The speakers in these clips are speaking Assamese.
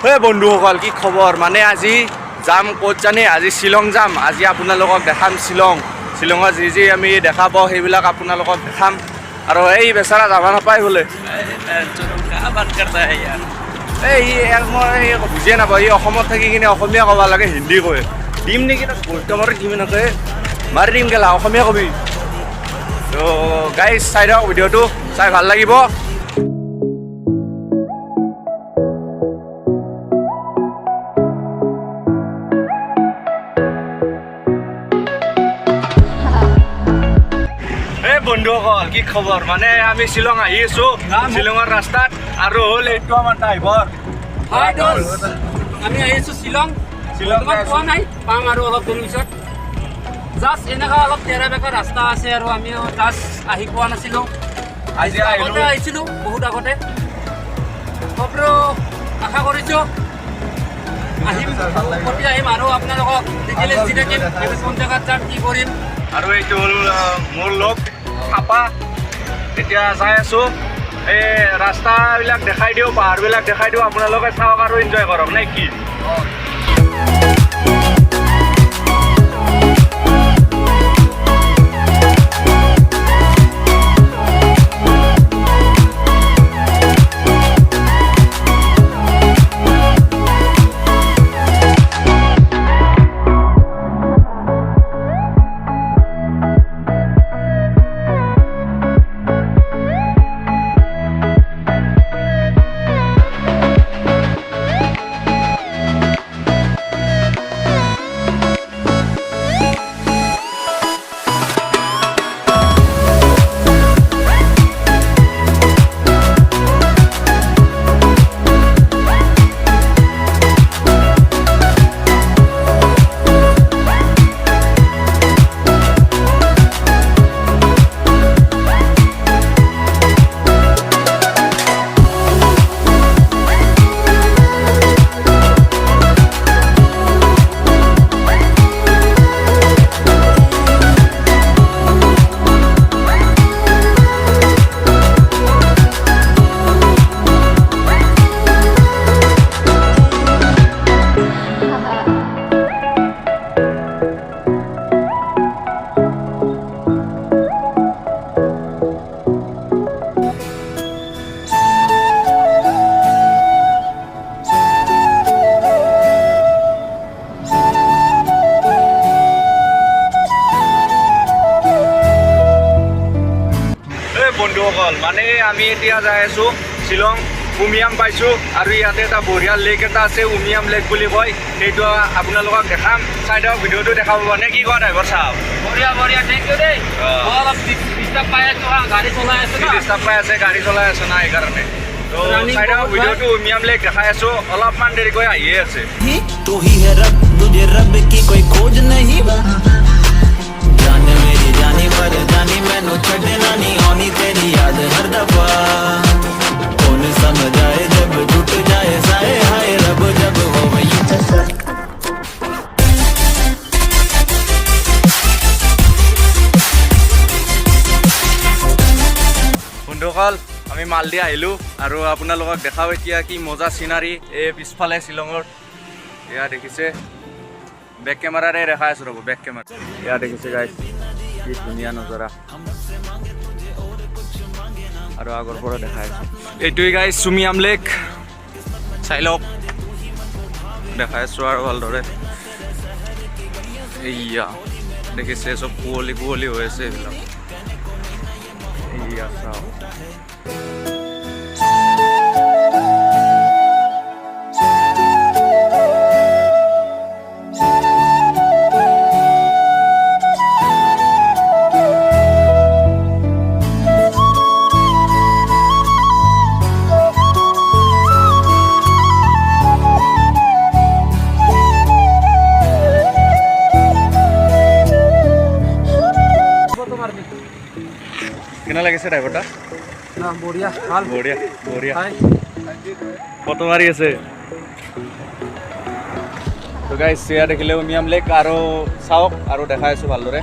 এই বন্ধুসকল কি খবৰ মানে আজি যাম ক'ত জানে আজি শ্বিলং যাম আজি আপোনালোকক দেখাম শ্বিলঙত যি আমি দেখা পাওঁ সেইবিলাক আপোনালোকক দেখাম আৰু এই বেচাৰা যাব নাপায় বোলে এই মই বুজিয়ে নাপাওঁ এই অসমত থাকি কিনে অসমীয়া ক'ব লাগে হিন্দী কয় দিম নেকি তাক গুৰুত্ব মাৰি দিম এনেকৈ মাৰি দিম গেলা অসমীয়া কবি তো গাইজ চাই দিয়ক ভিডিঅ'টো চাই ভাল লাগিব বন্ধুসকল কি খবৰ মানে আমি শ্বিলং আহি আছো শ্বিলঙৰ ৰাস্তাত আৰু হ'ল এইটো আমাৰ ড্ৰাইভাৰ আমি আহিছো শ্বিলং পোৱা নাই পাম আৰু অলপ দিন পিছত জাষ্ট এনেকুৱা অলপ তেৰা বেকা ৰাস্তা আছে আৰু আমি জাষ্ট আহি পোৱা নাছিলোঁ আজি আগতে আহিছিলোঁ বহুত আগতে তথাপিও আশা কৰিছোঁ আহিম প্ৰতি আহিম আৰু আপোনালোকক দেখিলে যি থাকিম কোন জেগাত যাম কি কৰিম আৰু এইটো হ'ল মোৰ লগ খাপা এতিয়া চাই আছোঁ এই ৰাস্তাবিলাক দেখাই দিওঁ পাহাৰবিলাক দেখাই দিওঁ আপোনালোকে চাওক আৰু এনজয় কৰক নে কি বন্ধুসকল মানে আমি এতিয়া যাই আছোঁ শ্বিলং উমিয়াম পাইছোঁ আৰু ইয়াতে এটা বঢ়িয়া লেক এটা আছে উমিয়াম লেক বুলি কয় সেইটো আপোনালোকক দেখাম চাই দিয়ক ভিডিঅ'টো দেখাব নে কি কয় ড্ৰাইভাৰ চাওক বঢ়িয়া থেংক ইউ দেই অলপ ডিষ্টাৰ্ব পাই আছোঁ গাড়ী চলাই আছোঁ ডিষ্টাৰ্ব পাই আছে গাড়ী চলাই আছে না সেইকাৰণে তো চাই দিয়ক ভিডিঅ'টো উমিয়াম লেক দেখাই আছোঁ অলপমান দেৰিকৈ আহিয়ে আছে जानी पर जानी मैनू छड़ना नहीं आनी तेरी याद हर दफा कौन समझाए जब टूट जाए साए हाय रब जब हो वही বন্ধুসকল আমি মালদি আহিলোঁ আৰু আপোনালোকক দেখাওঁ এতিয়া কি মজা চিনাৰী এই পিছফালে শ্বিলঙৰ এয়া দেখিছে বেক কেমেৰাৰে দেখাই আছোঁ ৰ'ব বেক কেমেৰা এয়া দেখিছে গাইজ কি ধুনীয়া নজৰা আৰু আগৰ পৰা দেখাই আছোঁ এইটোৱে গাইজ উমিয়াম লেক চাই লওক দেখাই আছোঁ আৰু ভালদৰে এইয়া দেখিছে চব কুঁৱলী হৈ আছে এইবিলাক এইয়া চাওক কেনে লাগিছে ড্ৰাইভাৰটা না বঢ়িয়া ভাল বঢ়িয়া ফটো মাৰি আছে তো গাইজ এয়া দেখিলে উমিয়াম লেক আৰু চাওক আৰু দেখাই আছোঁ ভালদৰে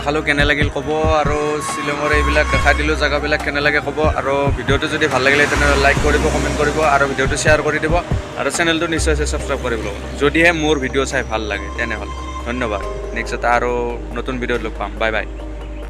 দেখালোঁ কেনে লাগিল ক'ব আৰু শ্বিলঙৰ এইবিলাক দেখাই দিলোঁ জেগাবিলাক কেনে লাগে ক'ব আৰু ভিডিঅ'টো যদি ভাল লাগিলে তেনেহ'লে লাইক কৰিব কমেণ্ট কৰিব আৰু ভিডিঅ'টো শ্বেয়াৰ কৰি দিব আৰু চেনেলটো নিশ্চয় ছাবস্ক্ৰাইব কৰিব ল'ব যদিহে মোৰ ভিডিঅ' চাই ভাল লাগে তেনেহ'লে ধন্যবাদ নেক্সট এটা আৰু নতুন ভিডিঅ'ত লগ পাম বাই বাই